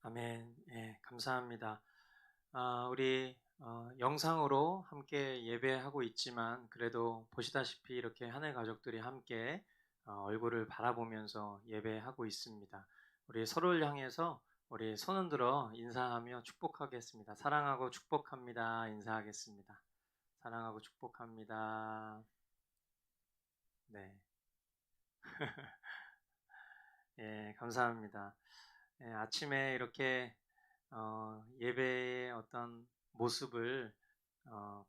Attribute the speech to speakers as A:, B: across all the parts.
A: 아멘. 예, 감사합니다. 우리 영상으로 함께 예배하고 있지만 그래도 보시다시피 이렇게 하늘 가족들이 함께 얼굴을 바라보면서 예배하고 있습니다. 우리 서로를 향해서 우리 손을 들어 인사하며 축복하겠습니다. 사랑하고 축복합니다. 인사하겠습니다. 사랑하고 축복합니다. 네. 예, 감사합니다. 예, 아침에 이렇게 예배의 어떤 모습을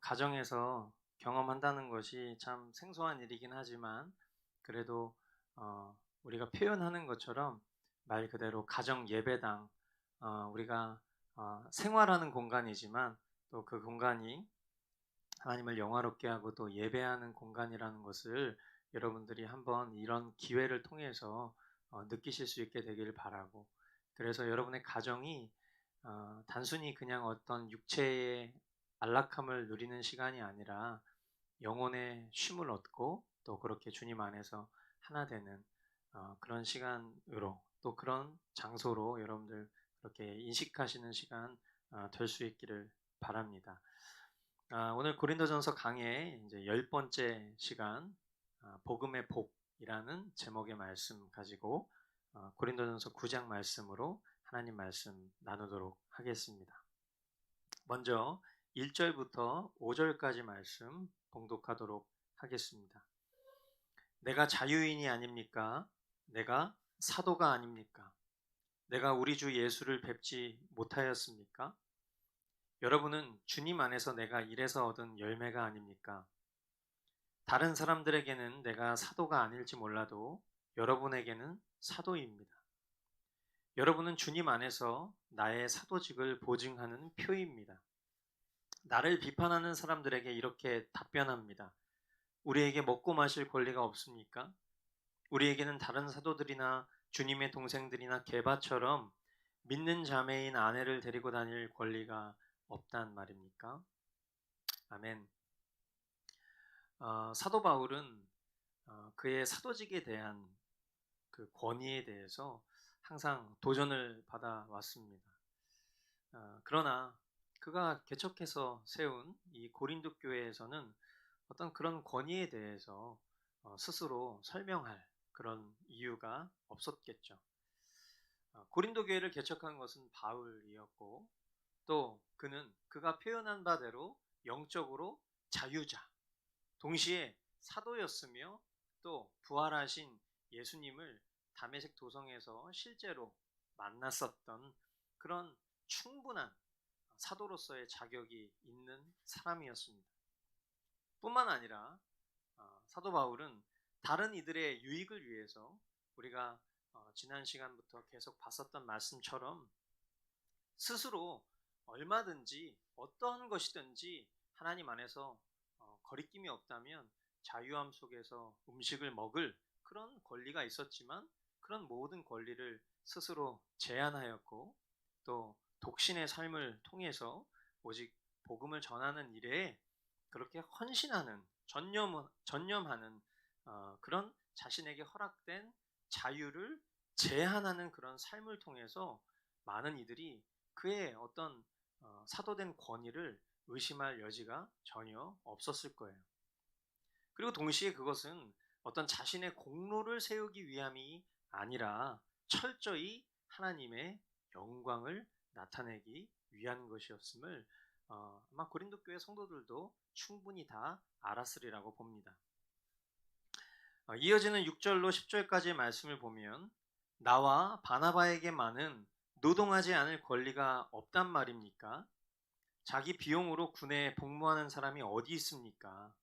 A: 가정에서 경험한다는 것이 참 생소한 일이긴 하지만 그래도 우리가 표현하는 것처럼 말 그대로 가정 예배당, 우리가 생활하는 공간이지만 또 그 공간이 하나님을 영화롭게 하고 또 예배하는 공간이라는 것을 여러분들이 한번 이런 기회를 통해서 느끼실 수 있게 되기를 바라고, 그래서 여러분의 가정이 단순히 그냥 어떤 육체의 안락함을 누리는 시간이 아니라 영혼의 쉼을 얻고 또 그렇게 주님 안에서 하나 되는 그런 시간으로, 또 그런 장소로 여러분들 그렇게 인식하시는 시간 될 수 있기를 바랍니다. 오늘 고린도전서 강의 이제 10번째 시간, 복음의 복이라는 제목의 말씀 가지고 고린도전서 9장 말씀으로 하나님 말씀 나누도록 하겠습니다. 먼저 1절부터 5절까지 말씀 봉독하도록 하겠습니다. 내가 자유인이 아닙니까? 내가 사도가 아닙니까? 내가 우리 주 예수를 뵙지 못하였습니까? 여러분은 주님 안에서 내가 일해서 얻은 열매가 아닙니까? 다른 사람들에게는 내가 사도가 아닐지 몰라도 여러분에게는 사도입니다. 여러분은 주님 안에서 나의 사도직을 보증하는 표입니다. 나를 비판하는 사람들에게 이렇게 답변합니다. 우리에게 먹고 마실 권리가 없습니까? 우리에게는 다른 사도들이나 주님의 동생들이나 게바처럼 믿는 자매인 아내를 데리고 다닐 권리가 없단 말입니까? 아멘. 사도 바울은 그의 사도직에 대한 그 권위에 대해서 항상 도전을 받아왔습니다. 그러나 그가 개척해서 세운 이 고린도 교회에서는 어떤 그런 권위에 대해서 스스로 설명할 그런 이유가 없었겠죠. 고린도 교회를 개척한 것은 바울이었고, 또 그가 표현한 바대로 영적으로 자유자, 동시에 사도였으며 또 부활하신 예수님을 다메섹 도성에서 실제로 만났었던 그런 충분한 사도로서의 자격이 있는 사람이었습니다. 뿐만 아니라 사도 바울은 다른 이들의 유익을 위해서 우리가 지난 시간부터 계속 봤었던 말씀처럼 스스로 얼마든지 어떠한 것이든지 하나님 안에서 거리낌이 없다면 자유함 속에서 음식을 먹을 그런 권리가 있었지만 그런 모든 권리를 스스로 제한하였고, 또 독신의 삶을 통해서 오직 복음을 전하는 일에 그렇게 헌신하는, 전념하는 그런 자신에게 허락된 자유를 제한하는 그런 삶을 통해서 많은 이들이 그의 어떤 사도된 권위를 의심할 여지가 전혀 없었을 거예요. 그리고 동시에 그것은 어떤 자신의 공로를 세우기 위함이 아니라 철저히 하나님의 영광을 나타내기 위한 것이었음을 아마 고린도 교회 성도들도 충분히 다 알았으리라고 봅니다. 이어지는 6절로 10절까지의 말씀을 보면 나와 바나바에게만은 노동하지 않을 권리가 없단 말입니까? 자기 비용으로 군에 복무하는 사람이 어디 있습니까?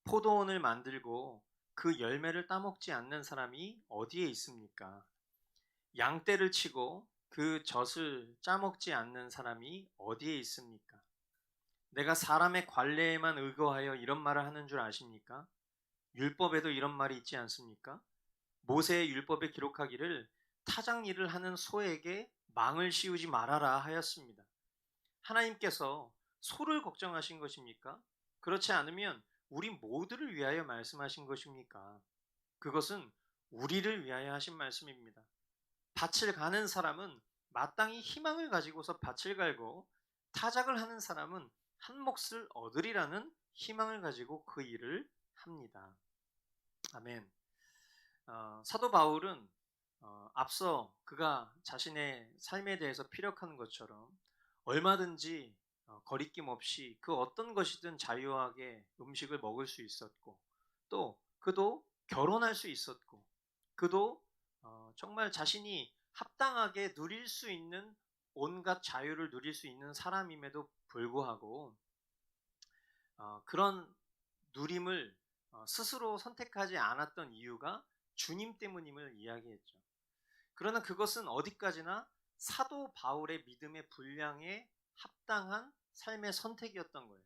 A: 포도원을 만들고 그 열매를 따먹지 않는 사람이 어디에 있습니까? 양떼를 치고 그 젖을 짜먹지 않는 사람이 어디에 있습니까? 내가 사람의 관례에만 의거하여 이런 말을 하는 줄 아십니까? 율법에도 이런 말이 있지 않습니까? 모세의 율법에 기록하기를 타작 일을 하는 소에게 망을 씌우지 말아라 하였습니다. 하나님께서 소를 걱정하신 것입니까? 그렇지 않으면 우리 모두를 위하여 말씀하신 것입니까? 그것은 우리를 위하여 하신 말씀입니다. 밭을 가는 사람은 마땅히 희망을 가지고서 밭을 갈고 타작을 하는 사람은 한 몫을 얻으리라는 희망을 가지고 그 일을 합니다. 아멘. 사도 바울은 앞서 그가 자신의 삶에 대해서 피력하는 것처럼 얼마든지 거리낌 없이 그 어떤 것이든 자유하게 음식을 먹을 수 있었고, 또 그도 결혼할 수 있었고, 그도 정말 자신이 합당하게 누릴 수 있는 온갖 자유를 누릴 수 있는 사람임에도 불구하고 그런 누림을 스스로 선택하지 않았던 이유가 주님 때문임을 이야기했죠. 그러나 그것은 어디까지나 사도 바울의 믿음의 분량에 합당한 삶의 선택이었던 거예요.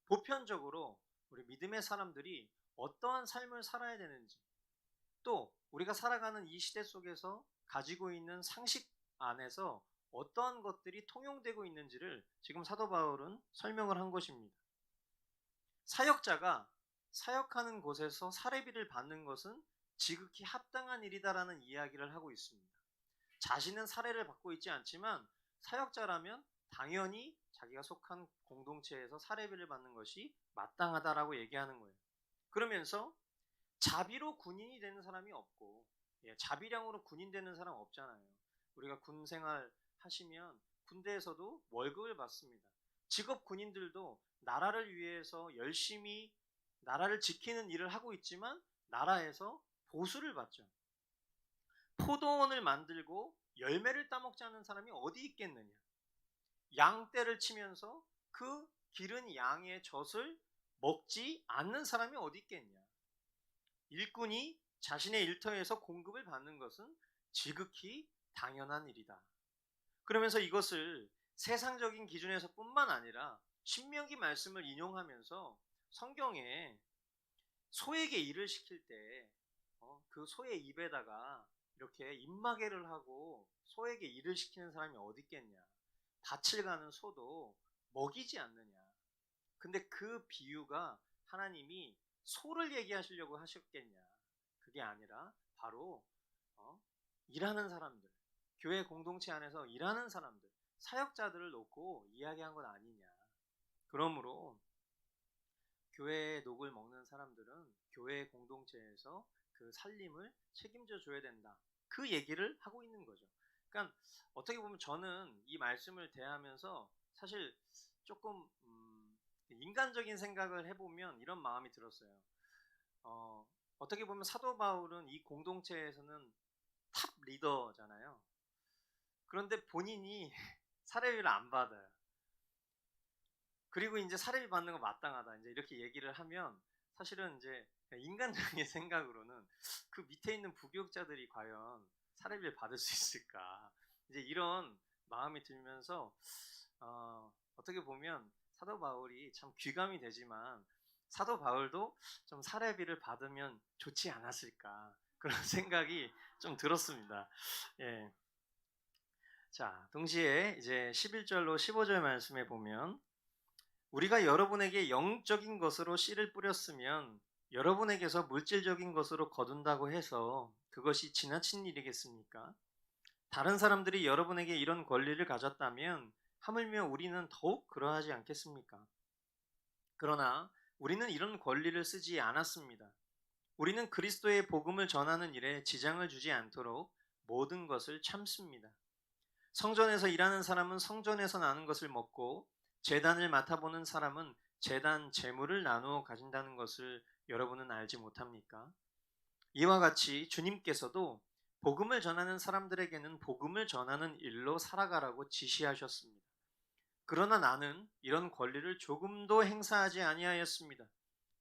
A: 보편적으로 우리 믿음의 사람들이 어떠한 삶을 살아야 되는지, 또 우리가 살아가는 이 시대 속에서 가지고 있는 상식 안에서 어떠한 것들이 통용되고 있는지를 지금 사도 바울은 설명을 한 것입니다. 사역자가 사역하는 곳에서 사례비를 받는 것은 지극히 합당한 일이다라는 이야기를 하고 있습니다. 자신은 사례를 받고 있지 않지만 사역자라면 당연히 자기가 속한 공동체에서 사례비를 받는 것이 마땅하다라고 얘기하는 거예요. 그러면서 자비로 군인이 되는 사람이 없고, 자비량으로 군인 되는 사람 없잖아요. 우리가 군 생활 하시면 군대에서도 월급을 받습니다. 직업 군인들도 나라를 위해서 열심히 나라를 지키는 일을 하고 있지만 나라에서 보수를 받죠. 포도원을 만들고 열매를 따먹지 않는 사람이 어디 있겠느냐. 양떼를 치면서 그 기른 양의 젖을 먹지 않는 사람이 어디 있겠냐. 일꾼이 자신의 일터에서 공급을 받는 것은 지극히 당연한 일이다. 그러면서 이것을 세상적인 기준에서 뿐만 아니라 신명기 말씀을 인용하면서 성경에 소에게 일을 시킬 때 그 소의 입에다가 이렇게 입마개를 하고 소에게 일을 시키는 사람이 어디 있겠냐. 밭을 가는 소도 먹이지 않느냐. 근데 그 비유가 하나님이 소를 얘기하시려고 하셨겠냐. 그게 아니라 바로 일하는 사람들, 교회 공동체 안에서 일하는 사람들, 사역자들을 놓고 이야기한 것 아니냐. 그러므로 교회의 녹을 먹는 사람들은 교회 공동체에서 그 살림을 책임져 줘야 된다. 그 얘기를 하고 있는 거죠. 그러니까 어떻게 보면 저는 이 말씀을 대하면서 사실 조금 인간적인 생각을 해보면 이런 마음이 들었어요. 어떻게 보면 사도 바울은 이 공동체에서는 탑 리더잖아요. 그런데 본인이 사례비를 안 받아요. 그리고 이제 사례비 받는 거 마땅하다. 이제 이렇게 얘기를 하면 사실은 이제 인간적인 생각으로는 그 밑에 있는 부교육자들이 과연 사례비를 받을 수 있을까? 이제 이런 마음이 들면서 어떻게 보면 사도 바울이 참 귀감이 되지만 사도 바울도 좀 사례비를 받으면 좋지 않았을까? 그런 생각이 좀 들었습니다. 예. 자, 동시에 이제 11절로 15절 말씀에 보면 우리가 여러분에게 영적인 것으로 씨를 뿌렸으면 여러분에게서 물질적인 것으로 거둔다고 해서 그것이 지나친 일이겠습니까? 다른 사람들이 여러분에게 이런 권리를 가졌다면 하물며 우리는 더욱 그러하지 않겠습니까? 그러나 우리는 이런 권리를 쓰지 않았습니다. 우리는 그리스도의 복음을 전하는 일에 지장을 주지 않도록 모든 것을 참습니다. 성전에서 일하는 사람은 성전에서 나는 것을 먹고 제단을 맡아보는 사람은 제단 재물을 나누어 가진다는 것을 여러분은 알지 못합니까? 이와 같이 주님께서도 복음을 전하는 사람들에게는 복음을 전하는 일로 살아가라고 지시하셨습니다. 그러나 나는 이런 권리를 조금도 행사하지 아니하였습니다.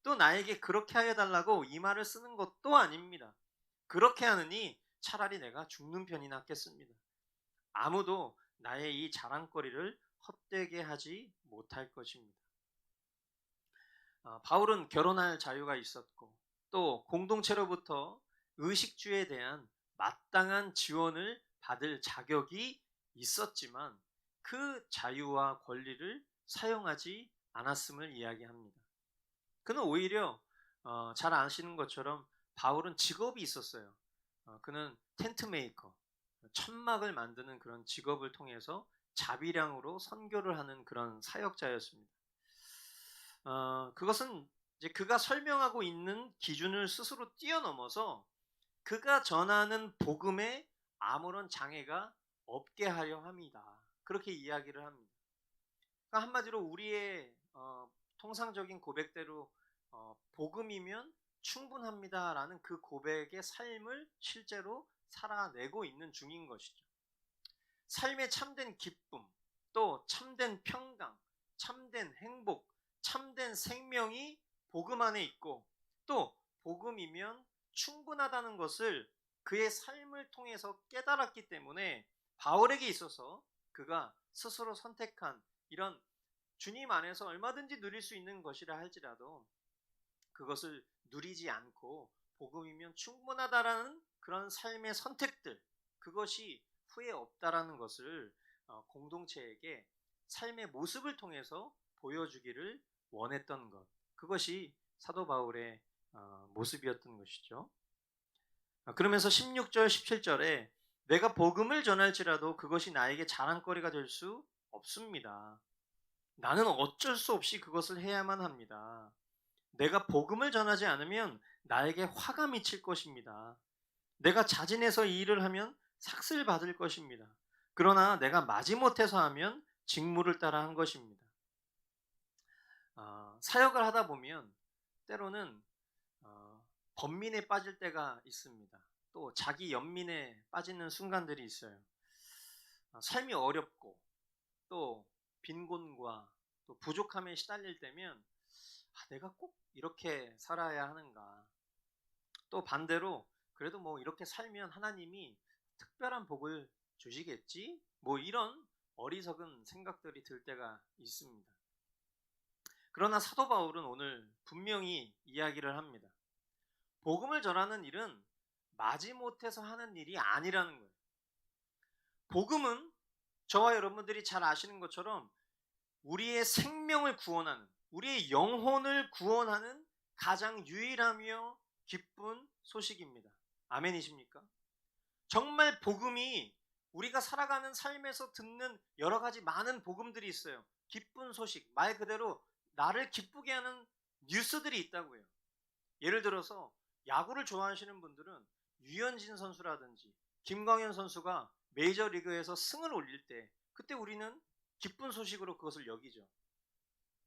A: 또 나에게 그렇게 하여 달라고 이 말을 쓰는 것도 아닙니다. 그렇게 하느니 차라리 내가 죽는 편이 낫겠습니다. 아무도 나의 이 자랑거리를 헛되게 하지 못할 것입니다. 바울은 결혼할 자유가 있었고 또 공동체로부터 의식주에 대한 마땅한 지원을 받을 자격이 있었지만 그 자유와 권리를 사용하지 않았음을 이야기합니다. 그는 오히려 잘 아시는 것처럼 바울은 직업이 있었어요. 그는 텐트 메이커, 천막을 만드는 그런 직업을 통해서 자비량으로 선교를 하는 그런 사역자였습니다. 그것은 이제 그가 설명하고 있는 기준을 스스로 뛰어넘어서 그가 전하는 복음에 아무런 장애가 없게 하려 합니다. 그렇게 이야기를 합니다. 그러니까 한마디로 우리의 통상적인 고백대로 복음이면 충분합니다라는 그 고백의 삶을 실제로 살아내고 있는 중인 것이죠. 삶의 참된 기쁨, 또 참된 평강, 참된 행복, 참된 생명이 복음 안에 있고 또 복음이면 충분하다는 것을 그의 삶을 통해서 깨달았기 때문에 바울에게 있어서 그가 스스로 선택한 이런 주님 안에서 얼마든지 누릴 수 있는 것이라 할지라도 그것을 누리지 않고 복음이면 충분하다라는 그런 삶의 선택들, 그것이 후회 없다라는 것을 공동체에게 삶의 모습을 통해서 보여주기를 원했던 것, 그것이 사도 바울의 모습이었던 것이죠. 그러면서 16절, 17절에 내가 복음을 전할지라도 그것이 나에게 자랑거리가 될 수 없습니다. 나는 어쩔 수 없이 그것을 해야만 합니다. 내가 복음을 전하지 않으면 나에게 화가 미칠 것입니다. 내가 자진해서 이 일을 하면 삭슬 받을 것입니다. 그러나 내가 마지못해서 하면 직무를 따라 한 것입니다. 사역을 하다 보면 때로는 번민에 빠질 때가 있습니다. 또 자기 연민에 빠지는 순간들이 있어요. 삶이 어렵고 또 빈곤과 또 부족함에 시달릴 때면 내가 꼭 이렇게 살아야 하는가. 또 반대로 그래도 뭐 이렇게 살면 하나님이 특별한 복을 주시겠지? 뭐 이런 어리석은 생각들이 들 때가 있습니다. 그러나 사도 바울은 오늘 분명히 이야기를 합니다. 복음을 전하는 일은 마지못해서 하는 일이 아니라는 거예요. 복음은 저와 여러분들이 잘 아시는 것처럼 우리의 생명을 구원하는, 우리의 영혼을 구원하는 가장 유일하며 기쁜 소식입니다. 아멘이십니까? 정말 복음이 우리가 살아가는 삶에서 듣는 여러 가지 많은 복음들이 있어요. 기쁜 소식, 말 그대로 나를 기쁘게 하는 뉴스들이 있다고요. 예를 들어서 야구를 좋아하시는 분들은 유현진 선수라든지 김광현 선수가 메이저리그에서 승을 올릴 때 그때 우리는 기쁜 소식으로 그것을 여기죠.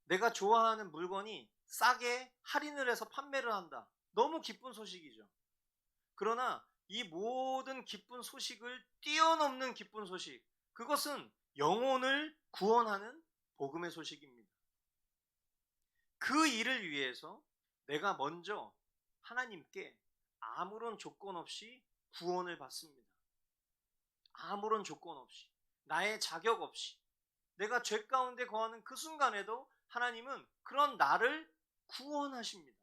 A: 내가 좋아하는 물건이 싸게 할인을 해서 판매를 한다. 너무 기쁜 소식이죠. 그러나 이 모든 기쁜 소식을 뛰어넘는 기쁜 소식, 그것은 영혼을 구원하는 복음의 소식입니다. 그 일을 위해서 내가 먼저 하나님께 아무런 조건 없이 구원을 받습니다. 아무런 조건 없이, 나의 자격 없이, 내가 죄 가운데 거하는 그 순간에도 하나님은 그런 나를 구원하십니다.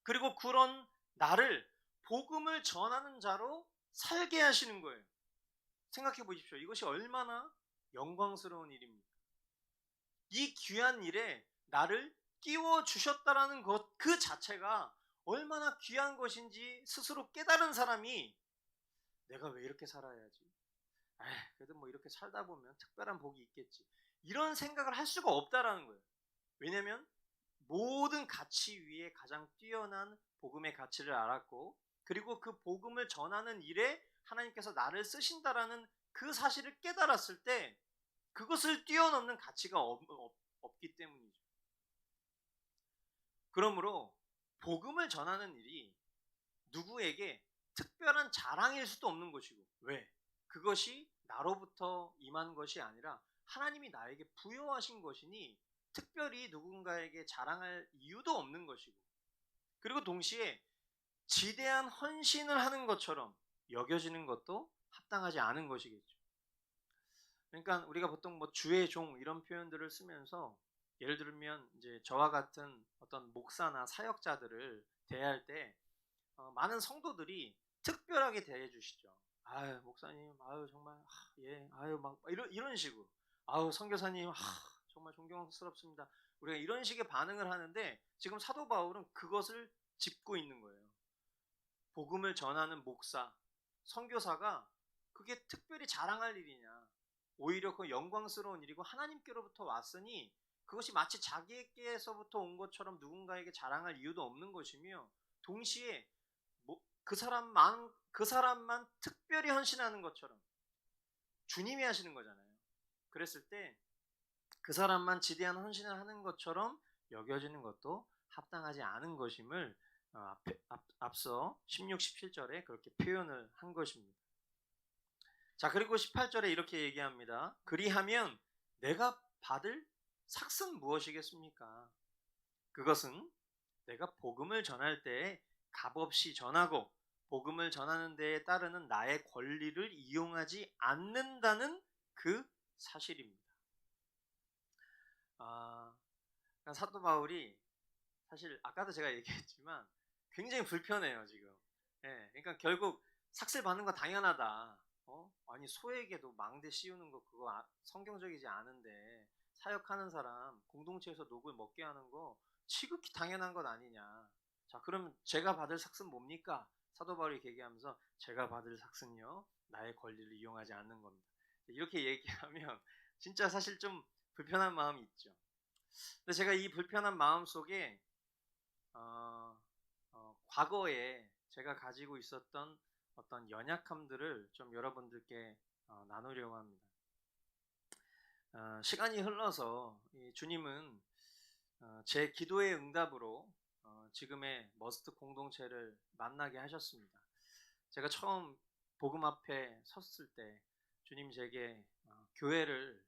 A: 그리고 그런 나를 복음을 전하는 자로 살게 하시는 거예요. 생각해 보십시오. 이것이 얼마나 영광스러운 일입니까? 이 귀한 일에 나를 끼워 주셨다라는 것 그 자체가 얼마나 귀한 것인지 스스로 깨달은 사람이 내가 왜 이렇게 살아야지? 그래도 뭐 이렇게 살다 보면 특별한 복이 있겠지. 이런 생각을 할 수가 없다라는 거예요. 왜냐하면 모든 가치 위에 가장 뛰어난 복음의 가치를 알았고, 그리고 그 복음을 전하는 일에 하나님께서 나를 쓰신다라는 그 사실을 깨달았을 때 그것을 뛰어넘는 가치가 없기 때문이죠. 그러므로 복음을 전하는 일이 누구에게 특별한 자랑일 수도 없는 것이고, 왜? 그것이 나로부터 임한 것이 아니라 하나님이 나에게 부여하신 것이니 특별히 누군가에게 자랑할 이유도 없는 것이고, 그리고 동시에 지대한 헌신을 하는 것처럼 여겨지는 것도 합당하지 않은 것이겠죠. 그러니까 우리가 보통 뭐 주의 종 이런 표현들을 쓰면서 예를 들면 이제 저와 같은 어떤 목사나 사역자들을 대할 때 많은 성도들이 특별하게 대해 주시죠. 아유 목사님, 아유 정말 예, 아유 막 이런 식으로, 아유 선교사님, 정말 존경스럽습니다. 우리가 이런 식의 반응을 하는데 지금 사도 바울은 그것을 짚고 있는 거예요. 복음을 전하는 목사, 선교사가 그게 특별히 자랑할 일이냐? 오히려 그 영광스러운 일이고 하나님께로부터 왔으니 그것이 마치 자기에게서부터 온 것처럼 누군가에게 자랑할 이유도 없는 것이며 동시에 그 사람만 특별히 헌신하는 것처럼 주님이 하시는 거잖아요. 그랬을 때 그 사람만 지대한 헌신을 하는 것처럼 여겨지는 것도 합당하지 않은 것임을 앞서 16, 17절에 그렇게 표현을 한 것입니다. 자, 그리고 18절에 이렇게 얘기합니다. 그리하면 내가 받을 삭은 무엇이겠습니까? 그것은 내가 복음을 전할 때에 값없이 전하고 복음을 전하는 데에 따르는 나의 권리를 이용하지 않는다는 그 사실입니다. 사도 바울이 사실 아까도 제가 얘기했지만 굉장히 불편해요 지금. 그러니까 결국 삭슬 받는 거 당연하다. 아니 소에게도 망대 씌우는 거 그거 성경적이지 않은데 사역하는 사람 공동체에서 녹을 먹게 하는 거 지극히 당연한 것 아니냐. 자, 그럼 제가 받을 삭은 뭡니까? 사도 바울이 얘기하면서 제가 받을 삭은요 나의 권리를 이용하지 않는 겁니다. 이렇게 얘기하면 진짜 사실 좀 불편한 마음이 있죠. 근데 제가 이 불편한 마음 속에 과거에 제가 가지고 있었던 어떤 연약함들을 좀 여러분들께 나누려고 합니다. 시간이 흘러서 주님은 제 기도의 응답으로 지금의 머스트 공동체를 만나게 하셨습니다. 제가 처음 복음 앞에 섰을 때 주님 제게 교회를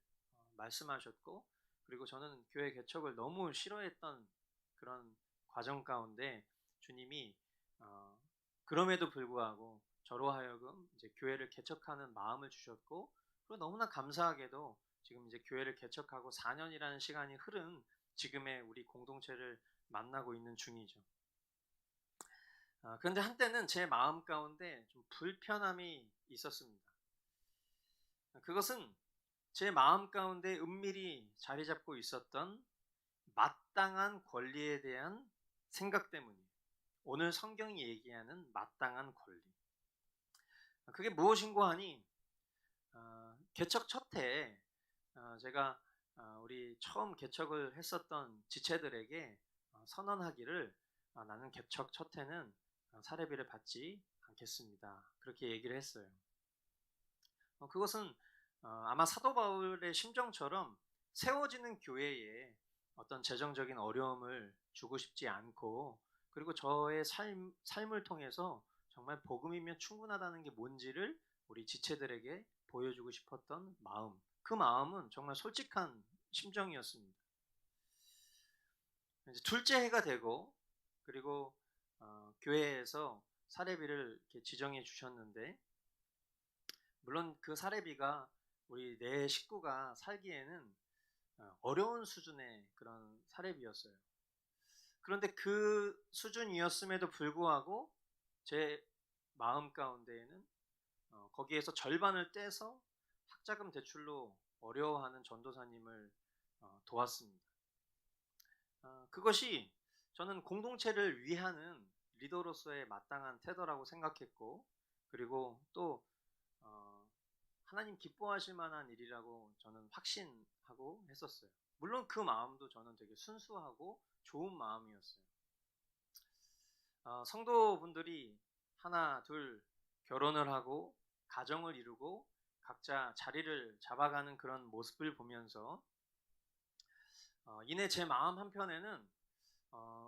A: 말씀하셨고 그리고 저는 교회 개척을 너무 싫어했던 그런 과정 가운데 주님이 그럼에도 불구하고 저로 하여금 이제 교회를 개척하는 마음을 주셨고 그리고 너무나 감사하게도 지금 이제 교회를 개척하고 4년이라는 시간이 흐른 지금의 우리 공동체를 만나고 있는 중이죠. 그런데 한때는 제 마음 가운데 좀 불편함이 있었습니다. 그것은 제 마음 가운데 은밀히 자리 잡고 있었던 마땅한 권리에 대한 생각 때문이에요. 오늘 성경이 얘기하는 마땅한 권리. 그게 무엇인고 하니 개척 첫 해에 제가 우리 처음 개척을 했었던 지체들에게 선언하기를 나는 개척 첫 해는 사례비를 받지 않겠습니다. 그렇게 얘기를 했어요. 그것은 아마 사도 바울의 심정처럼 세워지는 교회에 어떤 재정적인 어려움을 주고 싶지 않고 그리고 저의 삶을 통해서 정말 복음이면 충분하다는 게 뭔지를 우리 지체들에게 보여주고 싶었던 마음, 그 마음은 정말 솔직한 심정이었습니다. 이제 둘째 해가 되고 그리고 교회에서 사례비를 이렇게 지정해 주셨는데 물론 그 사례비가 우리 네 식구가 살기에는 어려운 수준의 그런 사례비였어요. 그런데 그 수준이었음에도 불구하고 제 마음 가운데에는 거기에서 절반을 떼서 학자금 대출로 어려워하는 전도사님을 도왔습니다. 그것이 저는 공동체를 위하는 리더로서의 마땅한 태도라고 생각했고 그리고 또 하나님 기뻐하실 만한 일이라고 저는 확신하고 했었어요. 물론 그 마음도 저는 되게 순수하고 좋은 마음이었어요. 성도분들이 하나 둘 결혼을 하고 가정을 이루고 각자 자리를 잡아가는 그런 모습을 보면서 이내 제 마음 한편에는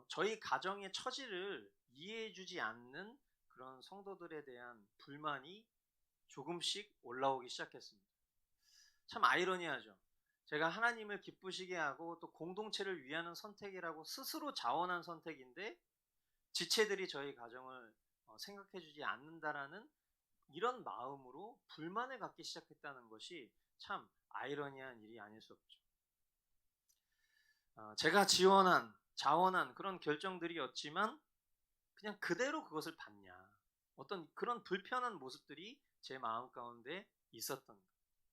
A: 저희 가정의 처지를 이해해주지 않는 그런 성도들에 대한 불만이 조금씩 올라오기 시작했습니다. 참 아이러니하죠. 제가 하나님을 기쁘시게 하고 또 공동체를 위하는 선택이라고 스스로 자원한 선택인데 지체들이 저희 가정을 생각해주지 않는다라는 이런 마음으로 불만을 갖기 시작했다는 것이 참 아이러니한 일이 아닐 수 없죠. 제가 자원한 그런 결정들이었지만 그냥 그대로 그것을 받냐. 어떤 그런 불편한 모습들이 제 마음 가운데 있었던 것.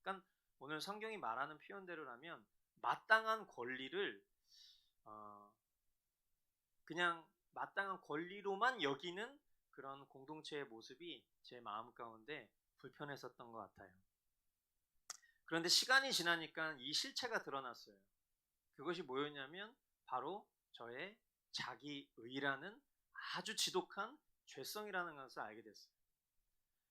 A: 그러니까 오늘 성경이 말하는 표현대로라면 마땅한 권리를 그냥 마땅한 권리로만 여기는 그런 공동체의 모습이 제 마음 가운데 불편했었던 것 같아요. 그런데 시간이 지나니까 이 실체가 드러났어요. 그것이 뭐였냐면 바로 저의 자기의라는 아주 지독한 죄성이라는 것을 알게 됐어요.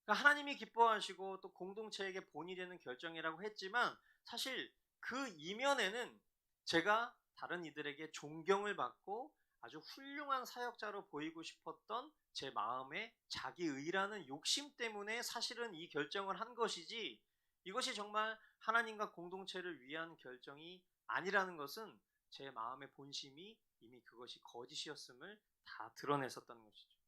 A: 그러니까 하나님이 기뻐하시고 또 공동체에게 본이 되는 결정이라고 했지만 사실 그 이면에는 제가 다른 이들에게 존경을 받고 아주 훌륭한 사역자로 보이고 싶었던 제 마음의 자기의라는 욕심 때문에 사실은 이 결정을 한 것이지, 이것이 정말 하나님과 공동체를 위한 결정이 아니라는 것은 제 마음의 본심이 이미 그것이 거짓이었음을 다 드러냈었다는 것이죠.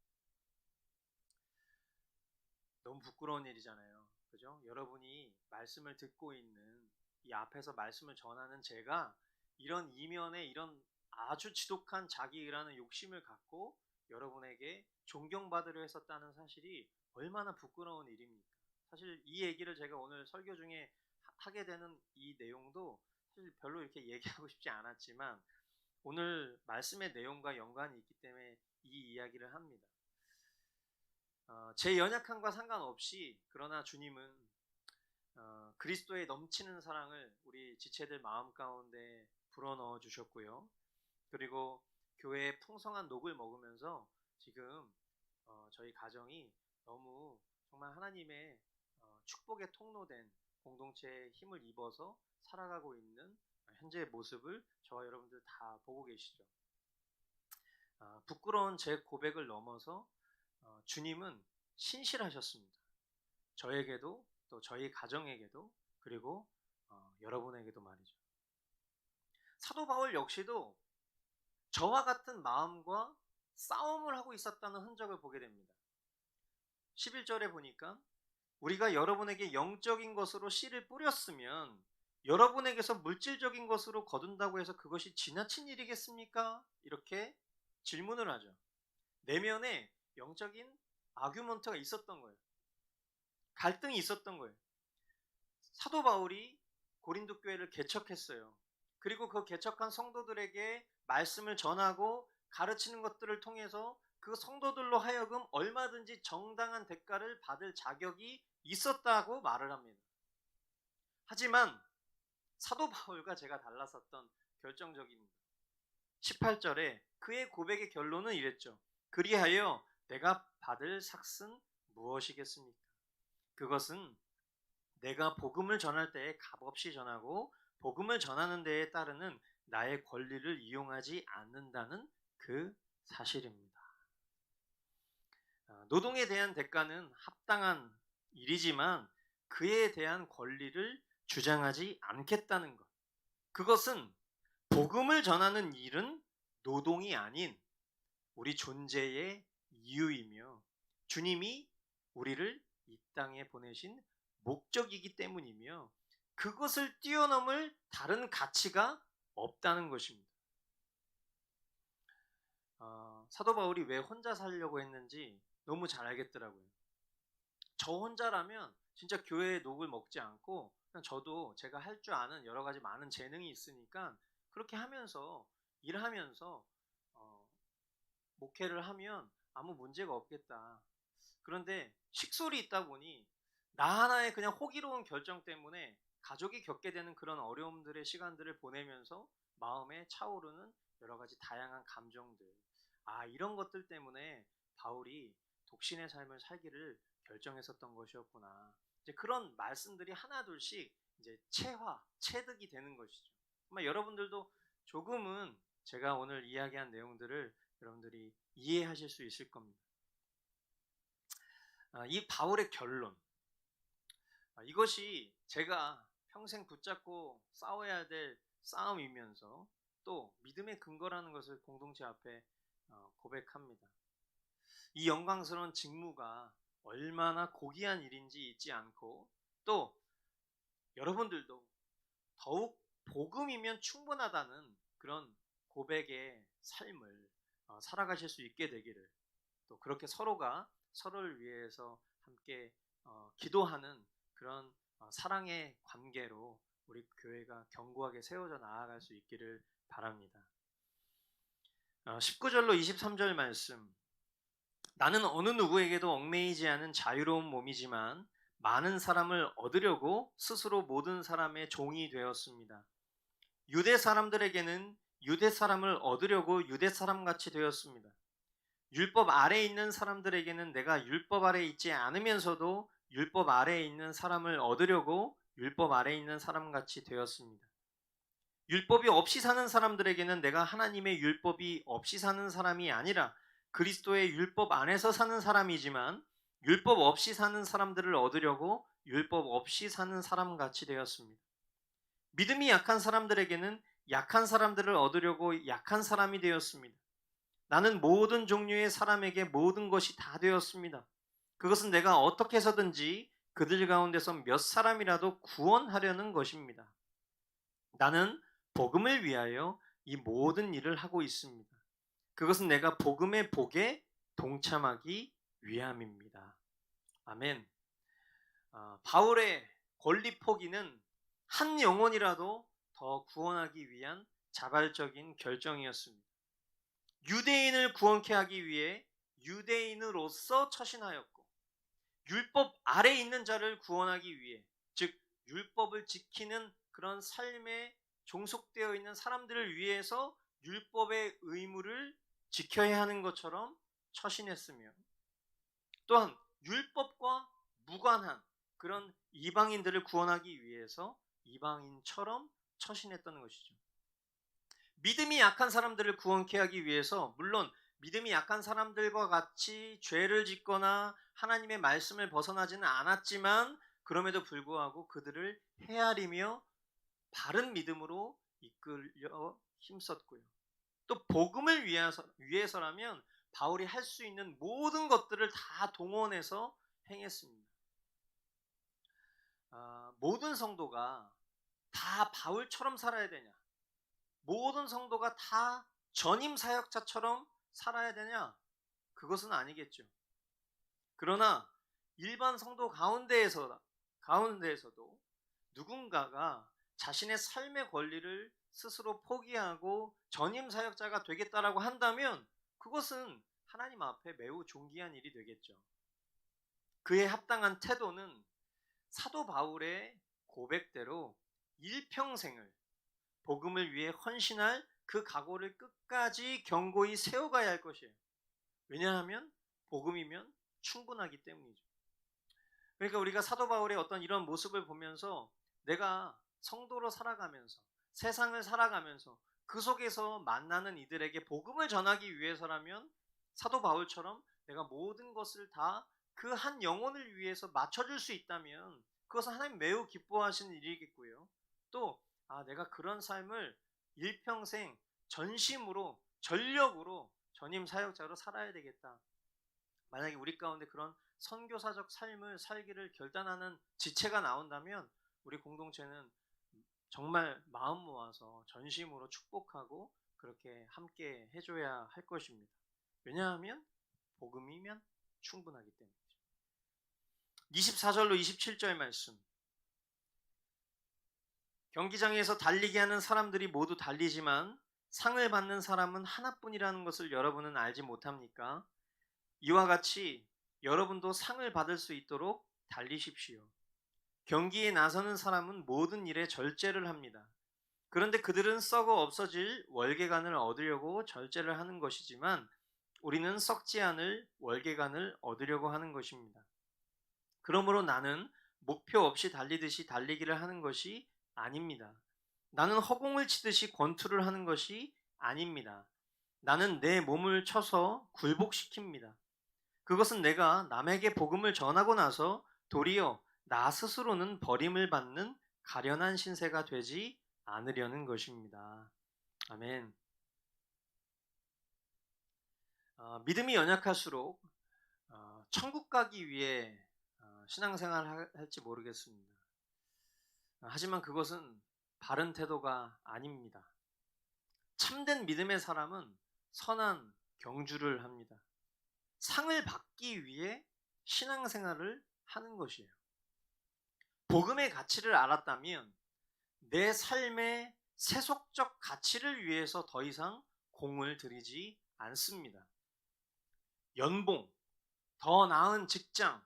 A: 너무 부끄러운 일이잖아요. 그죠? 여러분이 말씀을 듣고 있는 이 앞에서 말씀을 전하는 제가 이런 이면에 이런 아주 지독한 자기의라는 욕심을 갖고 여러분에게 존경받으려 했었다는 사실이 얼마나 부끄러운 일입니까? 사실 이 얘기를 제가 오늘 설교 중에 하게 되는 이 내용도 사실 별로 이렇게 얘기하고 싶지 않았지만 오늘 말씀의 내용과 연관이 있기 때문에 이 이야기를 합니다. 제 연약함과 상관없이 그러나 주님은 그리스도의 넘치는 사랑을 우리 지체들 마음 가운데 불어넣어 주셨고요. 그리고 교회의 풍성한 녹을 먹으면서 지금 저희 가정이 너무 정말 하나님의 축복의 통로된 공동체에 힘을 입어서 살아가고 있는 현재의 모습을 저와 여러분들 다 보고 계시죠. 부끄러운 제 고백을 넘어서 주님은 신실하셨습니다. 저에게도 또 저희 가정에게도 그리고 여러분에게도 말이죠. 사도 바울 역시도 저와 같은 마음과 싸움을 하고 있었다는 흔적을 보게 됩니다. 11절에 보니까 우리가 여러분에게 영적인 것으로 씨를 뿌렸으면 여러분에게서 물질적인 것으로 거둔다고 해서 그것이 지나친 일이겠습니까? 이렇게 질문을 하죠. 내면에 영적인 아규먼트가 있었던 거예요. 갈등이 있었던 거예요. 사도 바울이 고린도 교회를 개척했어요. 그리고 그 개척한 성도들에게 말씀을 전하고 가르치는 것들을 통해서 그 성도들로 하여금 얼마든지 정당한 대가를 받을 자격이 있었다고 말을 합니다. 하지만 사도 바울과 제가 달랐었던 결정적입니다. 18절에 그의 고백의 결론은 이랬죠. 그리하여 내가 받을 삭은 무엇이겠습니까? 그것은 내가 복음을 전할 때에 값없이 전하고 복음을 전하는 데에 따르는 나의 권리를 이용하지 않는다는 그 사실입니다. 노동에 대한 대가는 합당한 일이지만 그에 대한 권리를 주장하지 않겠다는 것. 그것은 복음을 전하는 일은 노동이 아닌 우리 존재의 이유이며 주님이 우리를 이 땅에 보내신 목적이기 때문이며 그것을 뛰어넘을 다른 가치가 없다는 것입니다. 사도 바울이 왜 혼자 살려고 했는지 너무 잘 알겠더라고요. 저 혼자라면 진짜 교회의 녹을 먹지 않고 그냥 저도 제가 할 줄 아는 여러 가지 많은 재능이 있으니까 그렇게 하면서 일하면서 목회를 하면 아무 문제가 없겠다. 그런데 식솔이 있다 보니 나 하나의 그냥 호기로운 결정 때문에 가족이 겪게 되는 그런 어려움들의 시간들을 보내면서 마음에 차오르는 여러 가지 다양한 감정들, 이런 것들 때문에 바울이 독신의 삶을 살기를 결정했었던 것이었구나. 이제 그런 말씀들이 하나둘씩 이제 체득이 되는 것이죠. 아마 여러분들도 조금은 제가 오늘 이야기한 내용들을 여러분들이 이해하실 수 있을 겁니다. 이 바울의 결론, 이것이 제가 평생 붙잡고 싸워야 될 싸움이면서 또 믿음의 근거라는 것을 공동체 앞에 고백합니다. 이 영광스러운 직무가 얼마나 고귀한 일인지 잊지 않고 또 여러분들도 더욱 복음이면 충분하다는 그런 고백의 삶을 살아가실 수 있게 되기를, 또 그렇게 서로가 서로를 위해서 함께 기도하는 그런 사랑의 관계로 우리 교회가 견고하게 세워져 나아갈 수 있기를 바랍니다. 19절로 23절 말씀. 나는 어느 누구에게도 얽매이지 않은 자유로운 몸이지만 많은 사람을 얻으려고 스스로 모든 사람의 종이 되었습니다. 유대 사람들에게는 유대 사람을 얻으려고 유대 사람같이 되었습니다. 율법 아래에 있는 사람들에게는 내가 율법 아래에 있지 않으면서도 율법 아래에 있는 사람을 얻으려고 율법 아래에 있는 사람같이 되었습니다. 율법이 없이 사는 사람들에게는 내가 하나님의 율법이 없이 사는 사람이 아니라 그리스도의 율법 안에서 사는 사람이지만 율법 없이 사는 사람들을 얻으려고 율법 없이 사는 사람같이 되었습니다. 믿음이 약한 사람들에게는 약한 사람들을 얻으려고 약한 사람이 되었습니다. 나는 모든 종류의 사람에게 모든 것이 다 되었습니다. 그것은 내가 어떻게 해서든지 그들 가운데서 몇 사람이라도 구원하려는 것입니다. 나는 복음을 위하여 이 모든 일을 하고 있습니다. 그것은 내가 복음의 복에 동참하기 위함입니다. 아멘. 바울의 권리 포기는 한 영혼이라도 더 구원하기 위한 자발적인 결정이었습니다. 유대인을 구원케 하기 위해 유대인으로서 처신하였고 율법 아래 있는 자를 구원하기 위해, 즉 율법을 지키는 그런 삶에 종속되어 있는 사람들을 위해서 율법의 의무를 지켜야 하는 것처럼 처신했으며, 또한 율법과 무관한 그런 이방인들을 구원하기 위해서 이방인처럼 처신했다는 것이죠. 믿음이 약한 사람들을 구원케 하기 위해서 물론 믿음이 약한 사람들과 같이 죄를 짓거나 하나님의 말씀을 벗어나지는 않았지만 그럼에도 불구하고 그들을 헤아리며 바른 믿음으로 이끌려 힘썼고요. 또 복음을 위해서라면 바울이 할 수 있는 모든 것들을 다 동원해서 행했습니다. 모든 성도가 다 바울처럼 살아야 되냐? 모든 성도가 다 전임 사역자처럼 살아야 되냐? 그것은 아니겠죠. 그러나 일반 성도 가운데에서도 누군가가 자신의 삶의 권리를 스스로 포기하고 전임 사역자가 되겠다라고 한다면 그것은 하나님 앞에 매우 존귀한 일이 되겠죠. 그에 합당한 태도는 사도 바울의 고백대로 일평생을 복음을 위해 헌신할 그 각오를 끝까지 견고히 세워가야 할 것이에요. 왜냐하면 복음이면 충분하기 때문이죠. 그러니까 우리가 사도 바울의 어떤 이런 모습을 보면서 내가 성도로 살아가면서 세상을 살아가면서 그 속에서 만나는 이들에게 복음을 전하기 위해서라면 사도 바울처럼 내가 모든 것을 다 그 한 영혼을 위해서 맞춰줄 수 있다면 그것은 하나님 매우 기뻐하시는 일이겠고요. 또 내가 그런 삶을 일평생 전심으로 전력으로 전임 사역자로 살아야 되겠다. 만약에 우리 가운데 그런 선교사적 삶을 살기를 결단하는 지체가 나온다면 우리 공동체는 정말 마음 모아서 전심으로 축복하고 그렇게 함께 해줘야 할 것입니다. 왜냐하면 복음이면 충분하기 때문이죠. 24절로 27절 말씀. 경기장에서 달리기 하는 사람들이 모두 달리지만 상을 받는 사람은 하나뿐이라는 것을 여러분은 알지 못합니까? 이와 같이 여러분도 상을 받을 수 있도록 달리십시오. 경기에 나서는 사람은 모든 일에 절제를 합니다. 그런데 그들은 썩어 없어질 월계관을 얻으려고 절제를 하는 것이지만 우리는 썩지 않을 월계관을 얻으려고 하는 것입니다. 그러므로 나는 목표 없이 달리듯이 달리기를 하는 것이 아닙니다. 나는 허공을 치듯이 권투를 하는 것이 아닙니다. 나는 내 몸을 쳐서 굴복시킵니다. 그것은 내가 남에게 복음을 전하고 나서 도리어 나 스스로는 버림을 받는 가련한 신세가 되지 않으려는 것입니다. 아멘. 믿음이 연약할수록 천국 가기 위해 신앙생활을 할지 모르겠습니다. 하지만 그것은 바른 태도가 아닙니다. 참된 믿음의 사람은 선한 경주를 합니다. 상을 받기 위해 신앙생활을 하는 것이에요. 복음의 가치를 알았다면 내 삶의 세속적 가치를 위해서 더 이상 공을 들이지 않습니다. 연봉, 더 나은 직장,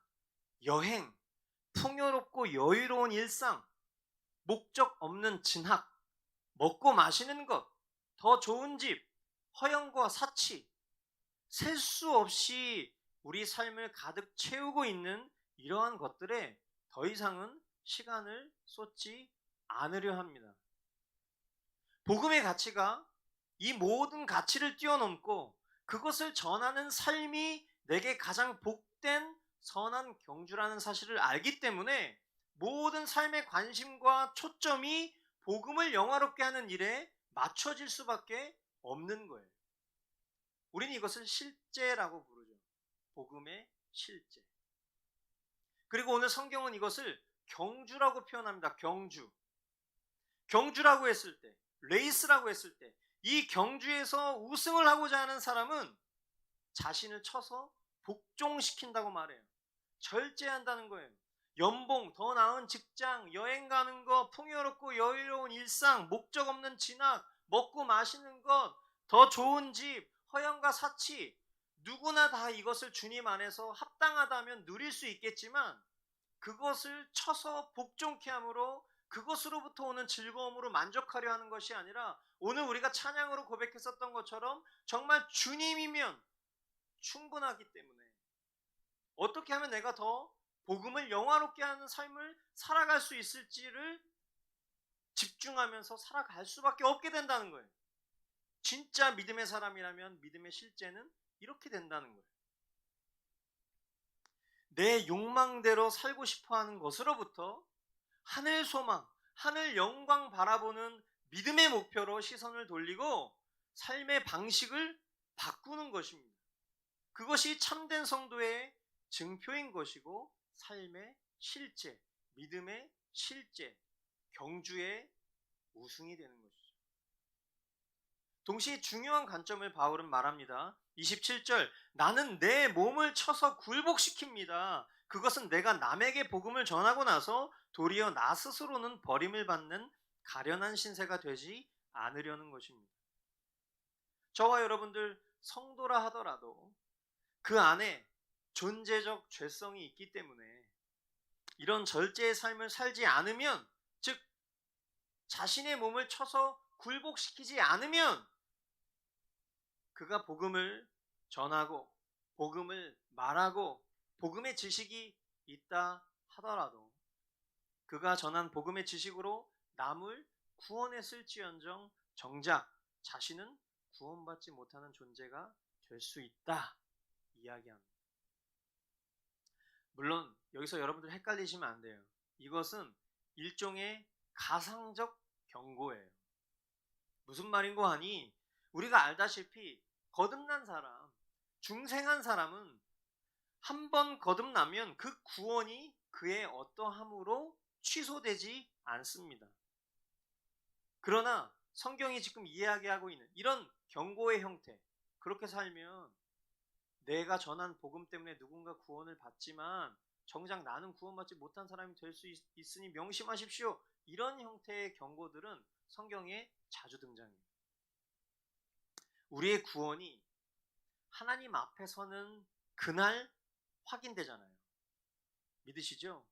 A: 여행, 풍요롭고 여유로운 일상, 목적 없는 진학, 먹고 마시는 것, 더 좋은 집, 허영과 사치, 셀 수 없이 우리 삶을 가득 채우고 있는 이러한 것들에 더 이상은 시간을 쏟지 않으려 합니다. 복음의 가치가 이 모든 가치를 뛰어넘고 그것을 전하는 삶이 내게 가장 복된 선한 경주라는 사실을 알기 때문에 모든 삶의 관심과 초점이 복음을 영화롭게 하는 일에 맞춰질 수밖에 없는 거예요. 우리는 이것을 실제라고 부르죠. 복음의 실제. 그리고 오늘 성경은 이것을 경주라고 표현합니다. 경주. 경주라고 했을 때, 레이스라고 했을 때, 이 경주에서 우승을 하고자 하는 사람은 자신을 쳐서 복종시킨다고 말해요. 절제한다는 거예요. 연봉, 더 나은 직장, 여행 가는 것, 풍요롭고 여유로운 일상, 목적 없는 진학, 먹고 마시는 것, 더 좋은 집, 허영과 사치, 누구나 다 이것을 주님 안에서 합당하다면 누릴 수 있겠지만 그것을 쳐서 복종케 함으로 그것으로부터 오는 즐거움으로 만족하려 하는 것이 아니라 오늘 우리가 찬양으로 고백했었던 것처럼 정말 주님이면 충분하기 때문에 어떻게 하면 내가 더 복음을 영화롭게 하는 삶을 살아갈 수 있을지를 집중하면서 살아갈 수밖에 없게 된다는 거예요. 진짜 믿음의 사람이라면 믿음의 실제는 이렇게 된다는 거예요. 내 욕망대로 살고 싶어하는 것으로부터 하늘 소망, 하늘 영광 바라보는 믿음의 목표로 시선을 돌리고 삶의 방식을 바꾸는 것입니다. 그것이 참된 성도의 증표인 것이고 삶의 실제, 믿음의 실제, 경주의 우승이 되는 것이죠. 동시에 중요한 관점을 바울은 말합니다. 27절, 나는 내 몸을 쳐서 굴복시킵니다. 그것은 내가 남에게 복음을 전하고 나서 도리어 나 스스로는 버림을 받는 가련한 신세가 되지 않으려는 것입니다. 저와 여러분들 성도라 하더라도 그 안에 존재적 죄성이 있기 때문에 이런 절제의 삶을 살지 않으면, 즉 자신의 몸을 쳐서 굴복시키지 않으면 그가 복음을 전하고 복음을 말하고 복음의 지식이 있다 하더라도 그가 전한 복음의 지식으로 남을 구원했을지언정 정작 자신은 구원받지 못하는 존재가 될 수 있다 이야기합니다. 물론 여기서 여러분들 헷갈리시면 안 돼요. 이것은 일종의 가상적 경고예요. 무슨 말인고 하니 우리가 알다시피 거듭난 사람, 중생한 사람은 한 번 거듭나면 그 구원이 그의 어떠함으로 취소되지 않습니다. 그러나 성경이 지금 이야기하고 있는 이런 경고의 형태, 그렇게 살면 내가 전한 복음 때문에 누군가 구원을 받지만 정작 나는 구원받지 못한 사람이 될 수 있으니 명심하십시오. 이런 형태의 경고들은 성경에 자주 등장해요. 우리의 구원이 하나님 앞에 서는 그날 확인되잖아요. 믿으시죠?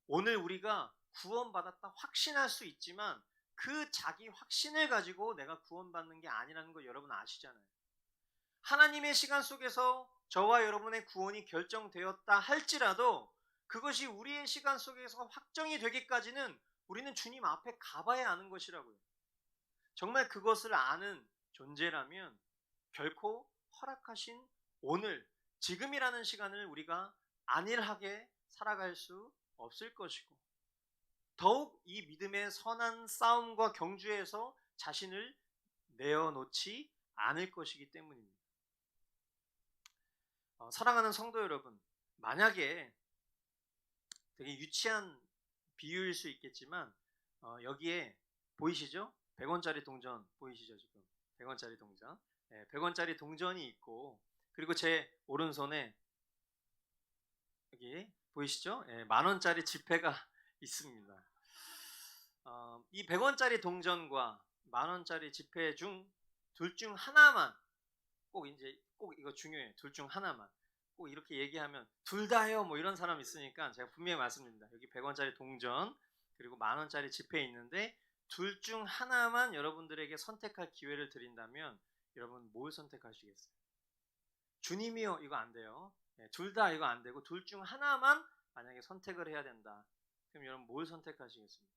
A: 오늘 우리가 구원받았다 확신할 수 있지만 그 자기 확신을 가지고 내가 구원받는 게 아니라는 거 여러분 아시잖아요. 하나님의 시간 속에서 저와 여러분의 구원이 결정되었다 할지라도 그것이 우리의 시간 속에서 확정이 되기까지는 우리는 주님 앞에 가봐야 아는 것이라고요. 정말 그것을 아는 존재라면 결코 허락하신 오늘, 지금이라는 시간을 우리가 안일하게 살아갈 수 없을 것이고 더욱 이 믿음의 선한 싸움과 경주에서 자신을 내어놓지 않을 것이기 때문입니다. 사랑하는 성도 여러분, 만약에 되게 유치한 비유일 수 있겠지만 여기에 보이시죠? 100원짜리 동전 보이시죠? 지금 100원짜리 동전, 100원짜리 동전이 있고 그리고 제 오른손에 여기 보이시죠? 10,000원짜리 지폐가 있습니다. 이 100원짜리 동전과 10,000원짜리 지폐 중 둘 중 하나만 꼭 이거 중요해요. 둘 중 하나만 꼭 이렇게 얘기하면 둘 다요 뭐 이런 사람 있으니까 제가 분명히 말씀드립니다. 여기 100원짜리 동전 그리고 10,000원짜리 지폐 있는데 둘 중 하나만 여러분들에게 선택할 기회를 드린다면 여러분 뭘 선택하시겠어요? 주님이요 이거 안 돼요. 둘 다 이거 안 되고 둘 중 하나만 만약에 선택을 해야 된다. 그럼 여러분 뭘 선택하시겠습니까?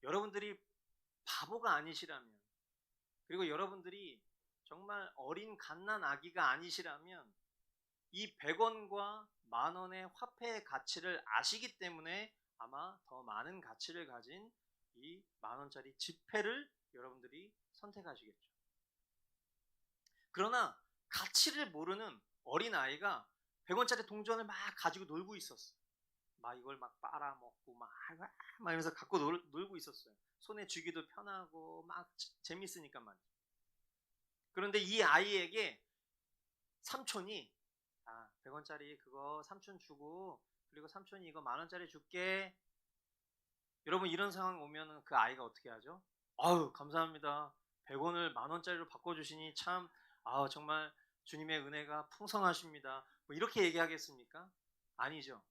A: 여러분들이 바보가 아니시라면 그리고 여러분들이 정말 어린 갓난 아기가 아니시라면 이 100원과 10,000원의 화폐의 가치를 아시기 때문에 아마 더 많은 가치를 가진 이 10,000원짜리 지폐를 여러분들이 선택하시겠죠. 그러나 가치를 모르는 어린아이가 100원짜리 동전을 막 가지고 놀고 있었어. 막 이걸 막 빨아먹고 막 이러면서 갖고 놀고 있었어요. 손에 쥐기도 편하고 막 재밌으니까 말이죠. 그런데 이 아이에게 삼촌이 100원짜리 그거 삼촌 주고 그리고 삼촌이 이거 10,000원짜리 줄게. 여러분 이런 상황 오면 그 아이가 어떻게 하죠? 아유 감사합니다. 100원을 10,000원짜리로 바꿔주시니 참 정말 주님의 은혜가 풍성하십니다. 뭐 이렇게 얘기하겠습니까? 아니죠.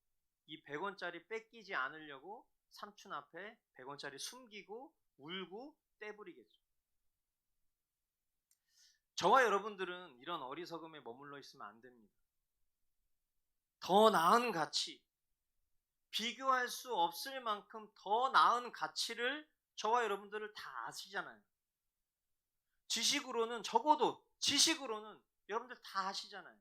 A: 이 100원짜리 뺏기지 않으려고 삼촌 앞에 100원짜리 숨기고 울고 떼부리겠죠. 저와 여러분들은 이런 어리석음에 머물러 있으면 안 됩니다. 더 나은 가치, 비교할 수 없을 만큼 더 나은 가치를 저와 여러분들을 다 아시잖아요. 지식으로는 적어도 지식으로는 여러분들 다 아시잖아요.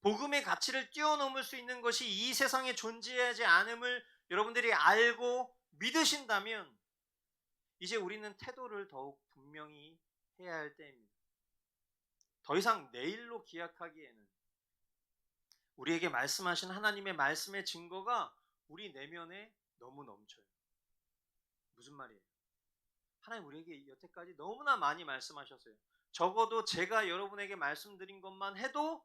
A: 복음의 가치를 뛰어넘을 수 있는 것이 이 세상에 존재하지 않음을 여러분들이 알고 믿으신다면 이제 우리는 태도를 더욱 분명히 해야 할 때입니다. 더 이상 내일로 기약하기에는 우리에게 말씀하신 하나님의 말씀의 증거가 우리 내면에 너무 넘쳐요. 무슨 말이에요? 하나님 우리에게 여태까지 너무나 많이 말씀하셨어요. 적어도 제가 여러분에게 말씀드린 것만 해도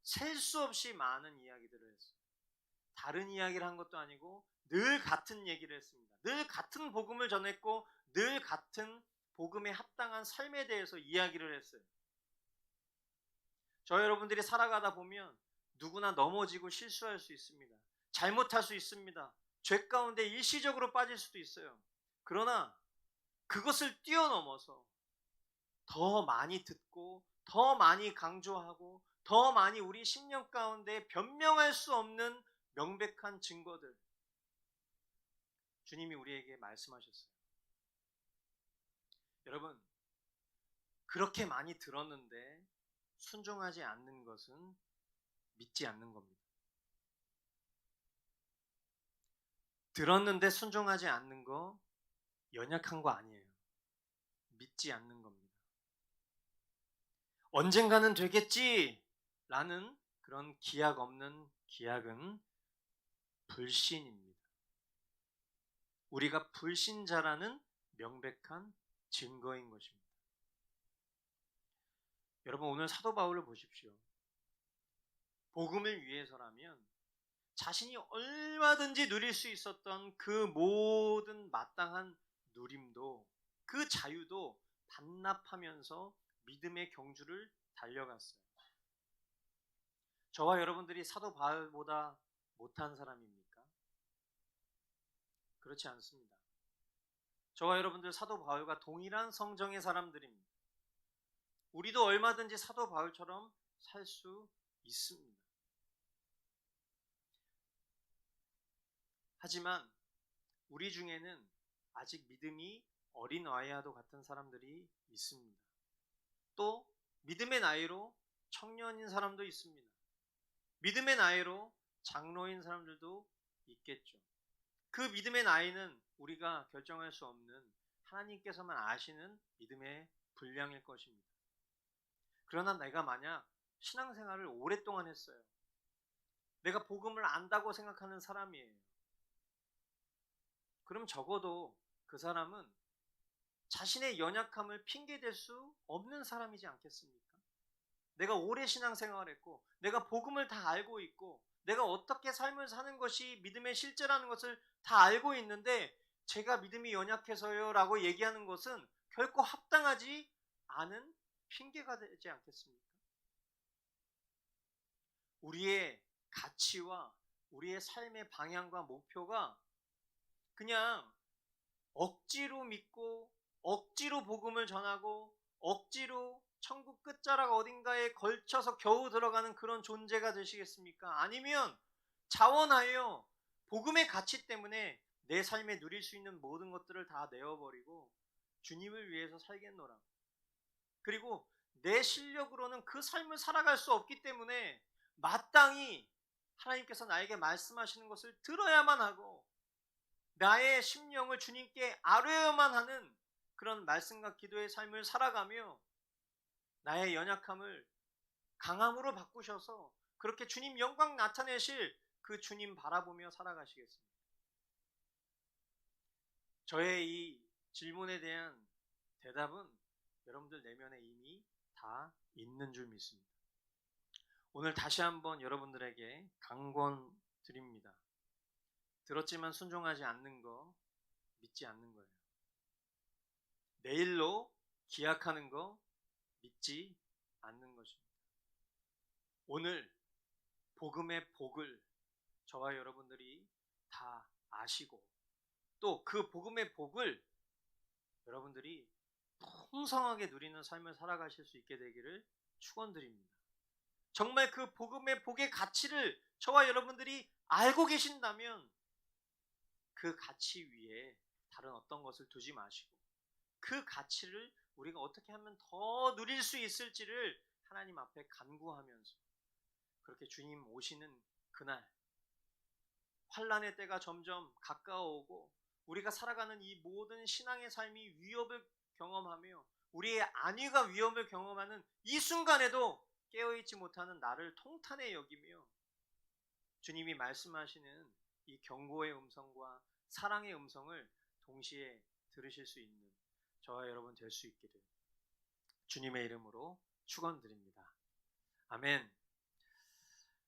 A: 셀 수 없이 많은 이야기들을 했어요. 다른 이야기를 한 것도 아니고 늘 같은 얘기를 했습니다. 늘 같은 복음을 전했고 늘 같은 복음에 합당한 삶에 대해서 이야기를 했어요. 저 여러분들이 살아가다 보면 누구나 넘어지고 실수할 수 있습니다. 잘못할 수 있습니다. 죄 가운데 일시적으로 빠질 수도 있어요. 그러나 그것을 뛰어넘어서 더 많이 듣고 더 많이 강조하고 더 많이 우리 심령 가운데 변명할 수 없는 명백한 증거들 주님이 우리에게 말씀하셨어요. 여러분 그렇게 많이 들었는데 순종하지 않는 것은 믿지 않는 겁니다. 들었는데 순종하지 않는 거 연약한 거 아니에요. 믿지 않는 겁니다. 언젠가는 되겠지 라는 그런 기약 없는 기약은 불신입니다. 우리가 불신자라는 명백한 증거인 것입니다. 여러분 오늘 사도 바울을 보십시오. 복음을 위해서라면 자신이 얼마든지 누릴 수 있었던 그 모든 마땅한 누림도 그 자유도 반납하면서 믿음의 경주를 달려갔어요. 저와 여러분들이 사도 바울보다 못한 사람입니까? 그렇지 않습니다. 저와 여러분들 사도 바울과 동일한 성정의 사람들입니다. 우리도 얼마든지 사도 바울처럼 살 수 있습니다. 하지만 우리 중에는 아직 믿음이 어린 아이와도 같은 사람들이 있습니다. 또 믿음의 나이로 청년인 사람도 있습니다. 믿음의 나이로 장로인 사람들도 있겠죠. 그 믿음의 나이는 우리가 결정할 수 없는 하나님께서만 아시는 믿음의 분량일 것입니다. 그러나 내가 만약 신앙생활을 오랫동안 했어요. 내가 복음을 안다고 생각하는 사람이에요. 그럼 적어도 그 사람은 자신의 연약함을 핑계댈 수 없는 사람이지 않겠습니까? 내가 오래 신앙생활을 했고 내가 복음을 다 알고 있고 내가 어떻게 삶을 사는 것이 믿음의 실제라는 것을 다 알고 있는데 제가 믿음이 연약해서요 라고 얘기하는 것은 결코 합당하지 아는 핑계가 되지 않겠습니까? 우리의 가치와 우리의 삶의 방향과 목표가 그냥 억지로 믿고 억지로 복음을 전하고 억지로 천국 끝자락 어딘가에 걸쳐서 겨우 들어가는 그런 존재가 되시겠습니까? 아니면 자원하여 복음의 가치 때문에 내 삶에 누릴 수 있는 모든 것들을 다 내어버리고 주님을 위해서 살겠노라. 그리고 내 실력으로는 그 삶을 살아갈 수 없기 때문에 마땅히 하나님께서 나에게 말씀하시는 것을 들어야만 하고 나의 심령을 주님께 아뢰어야만 하는 그런 말씀과 기도의 삶을 살아가며 나의 연약함을 강함으로 바꾸셔서 그렇게 주님 영광 나타내실 그 주님 바라보며 살아가시겠습니다. 저의 이 질문에 대한 대답은 여러분들 내면에 이미 다 있는 줄 믿습니다. 오늘 다시 한번 여러분들에게 강권 드립니다. 들었지만 순종하지 않는 거 믿지 않는 거예요. 내일로 기약하는 거 믿지 않는 것입니다. 오늘 복음의 복을 저와 여러분들이 다 아시고 또 그 복음의 복을 여러분들이 풍성하게 누리는 삶을 살아가실 수 있게 되기를 축원드립니다. 정말 그 복음의 복의 가치를 저와 여러분들이 알고 계신다면 그 가치 위에 다른 어떤 것을 두지 마시고 그 가치를 우리가 어떻게 하면 더 누릴 수 있을지를 하나님 앞에 간구하면서 그렇게 주님 오시는 그날 환난의 때가 점점 가까워오고 우리가 살아가는 이 모든 신앙의 삶이 위협을 경험하며 우리의 안위가 위협을 경험하는 이 순간에도 깨어있지 못하는 나를 통탄해 여기며 주님이 말씀하시는 이 경고의 음성과 사랑의 음성을 동시에 들으실 수 있는 저와 여러분 될 수 있기를 주님의 이름으로 축원드립니다. 아멘.